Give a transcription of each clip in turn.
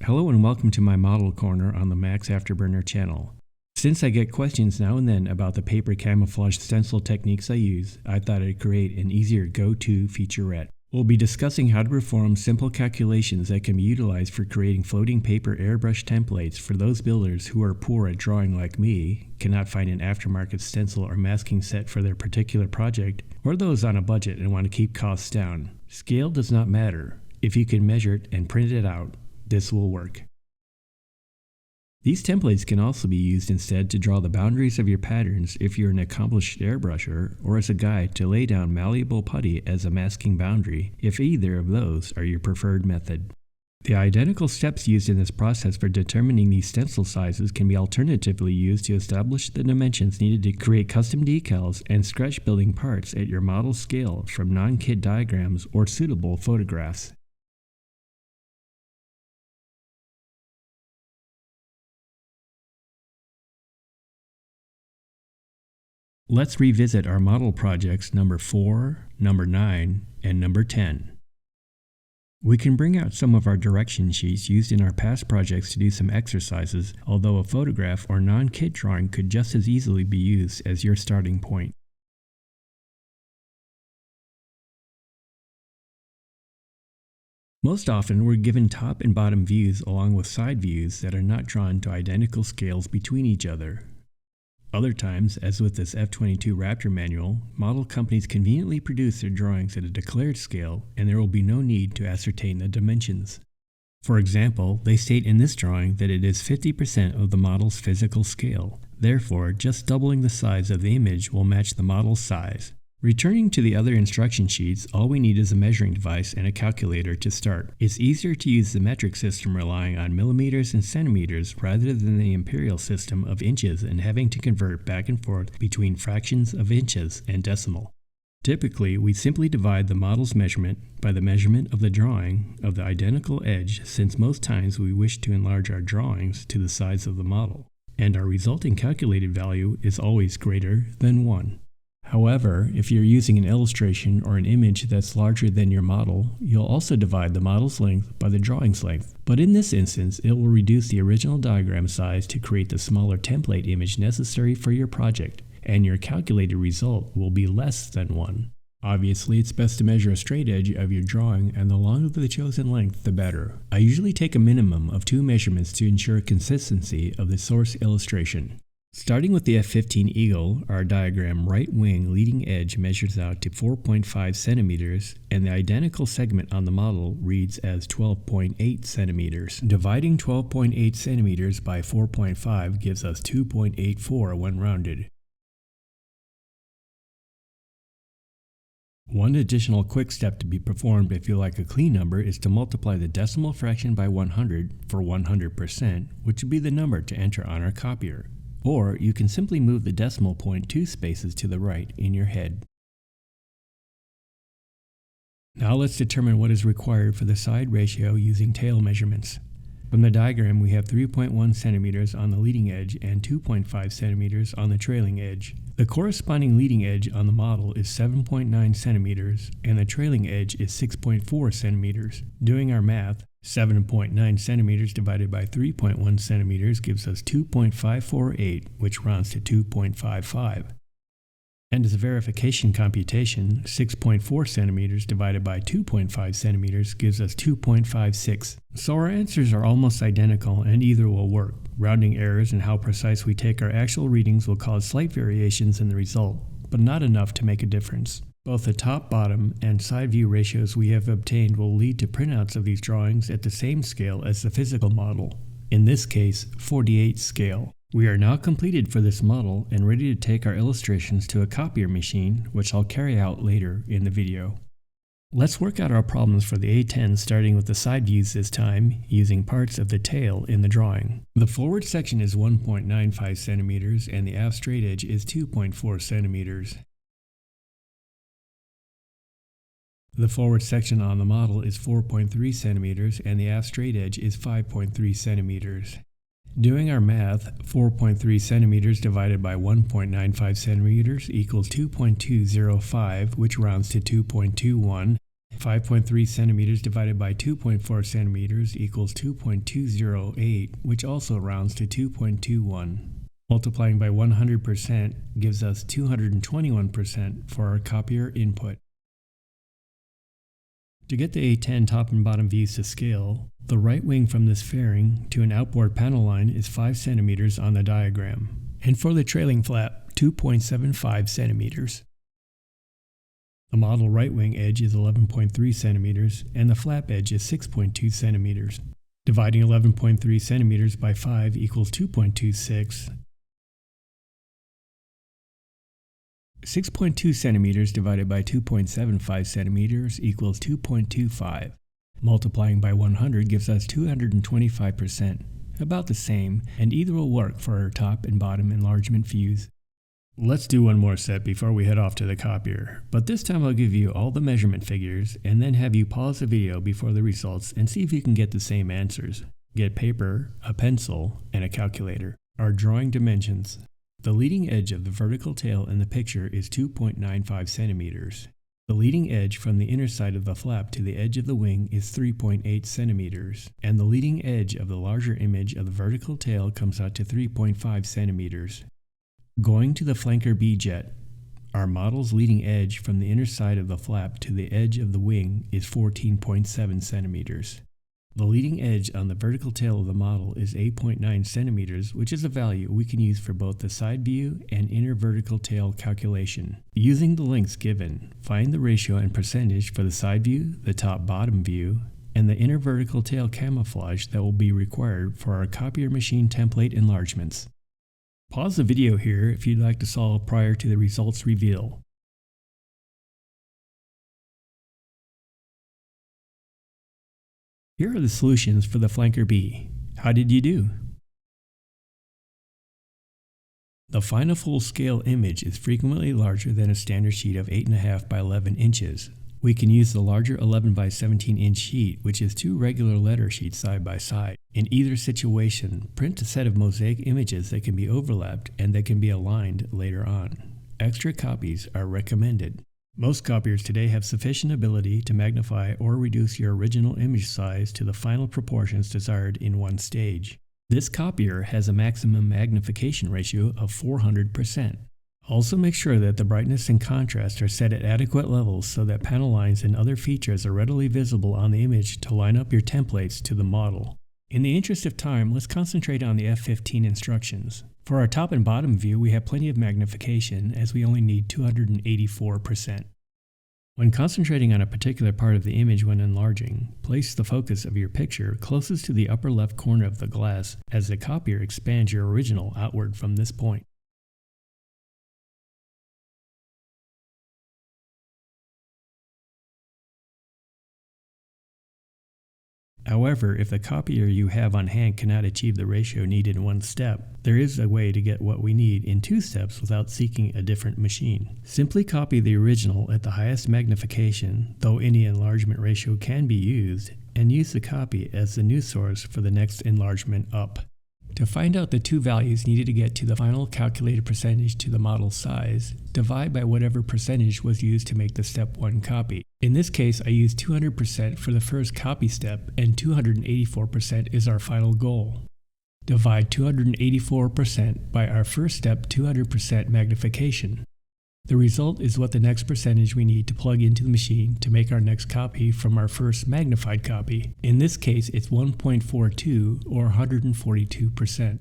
Hello and welcome to my model corner on the Max Afterburner channel. Since I get questions now and then about the paper camouflage stencil techniques I use, I thought I'd create an easier go-to featurette. We'll be discussing how to perform simple calculations that can be utilized for creating floating paper airbrush templates for those builders who are poor at drawing like me, cannot find an aftermarket stencil or masking set for their particular project, or those on a budget and want to keep costs down. Scale does not matter. If you can measure it and print it out, this will work. These templates can also be used instead to draw the boundaries of your patterns if you're an accomplished airbrusher, or as a guide to lay down malleable putty as a masking boundary if either of those are your preferred method. The identical steps used in this process for determining these stencil sizes can be alternatively used to establish the dimensions needed to create custom decals and sketch building parts at your model scale from non-kit diagrams or suitable photographs. Let's revisit our model projects number 4, number 9, and number 10. We can bring out some of our direction sheets used in our past projects to do some exercises, although a photograph or non-kit drawing could just as easily be used as your starting point. Most often, we're given top and bottom views along with side views that are not drawn to identical scales between each other. Other times, as with this F-22 Raptor manual, model companies conveniently produce their drawings at a declared scale, and there will be no need to ascertain the dimensions. For example, they state in this drawing that it is 50% of the model's physical scale. Therefore, just doubling the size of the image will match the model's size. Returning to the other instruction sheets, all we need is a measuring device and a calculator to start. It's easier to use the metric system relying on millimeters and centimeters rather than the imperial system of inches and having to convert back and forth between fractions of inches and decimal. Typically, we simply divide the model's measurement by the measurement of the drawing of the identical edge, since most times we wish to enlarge our drawings to the size of the model, and our resulting calculated value is always greater than 1. However, if you're using an illustration or an image that's larger than your model, you'll also divide the model's length by the drawing's length. But in this instance, it will reduce the original diagram size to create the smaller template image necessary for your project, and your calculated result will be less than 1. Obviously, it's best to measure a straight edge of your drawing, and the longer the chosen length, the better. I usually take a minimum of 2 measurements to ensure consistency of the source illustration. Starting with the F-15 Eagle, our diagram right wing leading edge measures out to 4.5 centimeters, and the identical segment on the model reads as 12.8 centimeters. Dividing 12.8 centimeters by 4.5 gives us 2.84 when rounded. One additional quick step to be performed if you like a clean number is to multiply the decimal fraction by 100 for 100%, which would be the number to enter on our copier. Or you can simply move the decimal point 2 spaces to the right in your head. Now let's determine what is required for the side ratio using tail measurements. From the diagram, we have 3.1 centimeters on the leading edge and 2.5 centimeters on the trailing edge. The corresponding leading edge on the model is 7.9 centimeters and the trailing edge is 6.4 centimeters. Doing our math, 7.9 centimeters divided by 3.1 centimeters gives us 2.548, which rounds to 2.55. And as a verification computation, 6.4 centimeters divided by 2.5 centimeters gives us 2.56. So our answers are almost identical and either will work. Rounding errors and how precise we take our actual readings will cause slight variations in the result, but not enough to make a difference. Both the top, bottom, and side view ratios we have obtained will lead to printouts of these drawings at the same scale as the physical model, in this case 48 scale. We are now completed for this model and ready to take our illustrations to a copier machine, which I'll carry out later in the video. Let's work out our problems for the A10, starting with the side views this time, using parts of the tail in the drawing. The forward section is 1.95 centimeters and the aft straight edge is 2.4 centimeters. The forward section on the model is 4.3 centimeters and the aft straight edge is 5.3 centimeters. Doing our math, 4.3 centimeters divided by 1.95 centimeters equals 2.205, which rounds to 2.21, 5.3 centimeters divided by 2.4 centimeters equals 2.208, which also rounds to 2.21. Multiplying by 100% gives us 221% for our copier input. To get the A10 top and bottom views to scale, the right wing from this fairing to an outboard panel line is 5 centimeters on the diagram, and for the trailing flap, 2.75 centimeters. The model right wing edge is 11.3 centimeters, and the flap edge is 6.2 centimeters. Dividing 11.3 centimeters by 5 equals 2.26. 6.2 centimeters divided by 2.75 centimeters equals 2.25. Multiplying by 100 gives us 225%, about the same, and either will work for our top and bottom enlargement views. Let's do one more set before we head off to the copier, but this time I'll give you all the measurement figures and then have you pause the video before the results and see if you can get the same answers. Get paper, a pencil, and a calculator. Our drawing dimensions. The leading edge of the vertical tail in the picture is 2.95 centimeters. The leading edge from the inner side of the flap to the edge of the wing is 3.8 centimeters, and the leading edge of the larger image of the vertical tail comes out to 3.5 centimeters. Going to the flanker B jet, our model's leading edge from the inner side of the flap to the edge of the wing is 14.7 centimeters. The leading edge on the vertical tail of the model is 8.9 centimeters, which is a value we can use for both the side view and inner vertical tail calculation. Using the lengths given, find the ratio and percentage for the side view, the top-bottom view, and the inner vertical tail camouflage that will be required for our copier machine template enlargements. Pause the video here if you'd like to solve prior to the results reveal. Here are the solutions for the flanker B. How did you do? The final full-scale image is frequently larger than a standard sheet of 8.5 by 11 inches. We can use the larger 11 by 17 inch sheet, which is 2 regular letter sheets side by side. In either situation, print a set of mosaic images that can be overlapped and that can be aligned later on. Extra copies are recommended. Most copiers today have sufficient ability to magnify or reduce your original image size to the final proportions desired in one stage. This copier has a maximum magnification ratio of 400%. Also make sure that the brightness and contrast are set at adequate levels so that panel lines and other features are readily visible on the image to line up your templates to the model. In the interest of time, let's concentrate on the F15 instructions. For our top and bottom view, we have plenty of magnification as we only need 284%. When concentrating on a particular part of the image when enlarging, place the focus of your picture closest to the upper left corner of the glass as the copier expands your original outward from this point. However, if the copier you have on hand cannot achieve the ratio needed in one step, there is a way to get what we need in 2 steps without seeking a different machine. Simply copy the original at the highest magnification, though any enlargement ratio can be used, and use the copy as the new source for the next enlargement up. To find out the 2 values needed to get to the final calculated percentage to the model size, divide by whatever percentage was used to make the step 1 copy. In this case, I used 200% for the first copy step, and 284% is our final goal. Divide 284% by our first step 200% magnification. The result is what the next percentage we need to plug into the machine to make our next copy from our first magnified copy. In this case, it's 1.42 or 142%.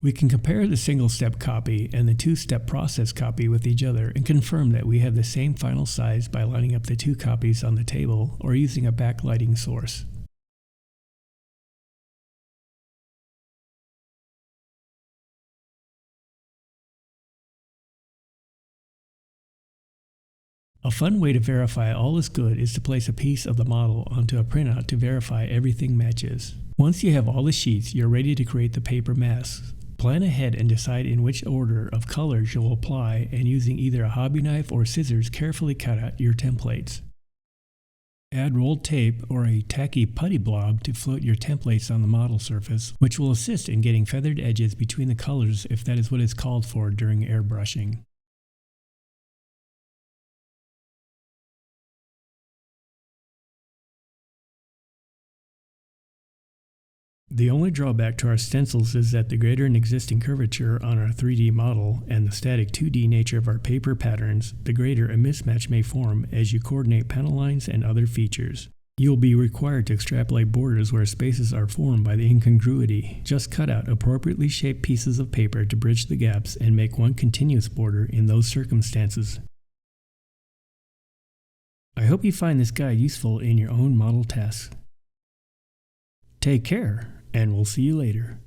We can compare the single-step copy and the 2-step process copy with each other and confirm that we have the same final size by lining up the 2 copies on the table or using a backlighting source. A fun way to verify all is good is to place a piece of the model onto a printout to verify everything matches. Once you have all the sheets, you're ready to create the paper masks. Plan ahead and decide in which order of colors you'll apply, and using either a hobby knife or scissors carefully cut out your templates. Add rolled tape or a tacky putty blob to float your templates on the model surface, which will assist in getting feathered edges between the colors if that is what is called for during airbrushing. The only drawback to our stencils is that the greater an existing curvature on our 3D model and the static 2D nature of our paper patterns, the greater a mismatch may form as you coordinate panel lines and other features. You will be required to extrapolate borders where spaces are formed by the incongruity. Just cut out appropriately shaped pieces of paper to bridge the gaps and make one continuous border in those circumstances. I hope you find this guide useful in your own model tasks. Take care, and we'll see you later.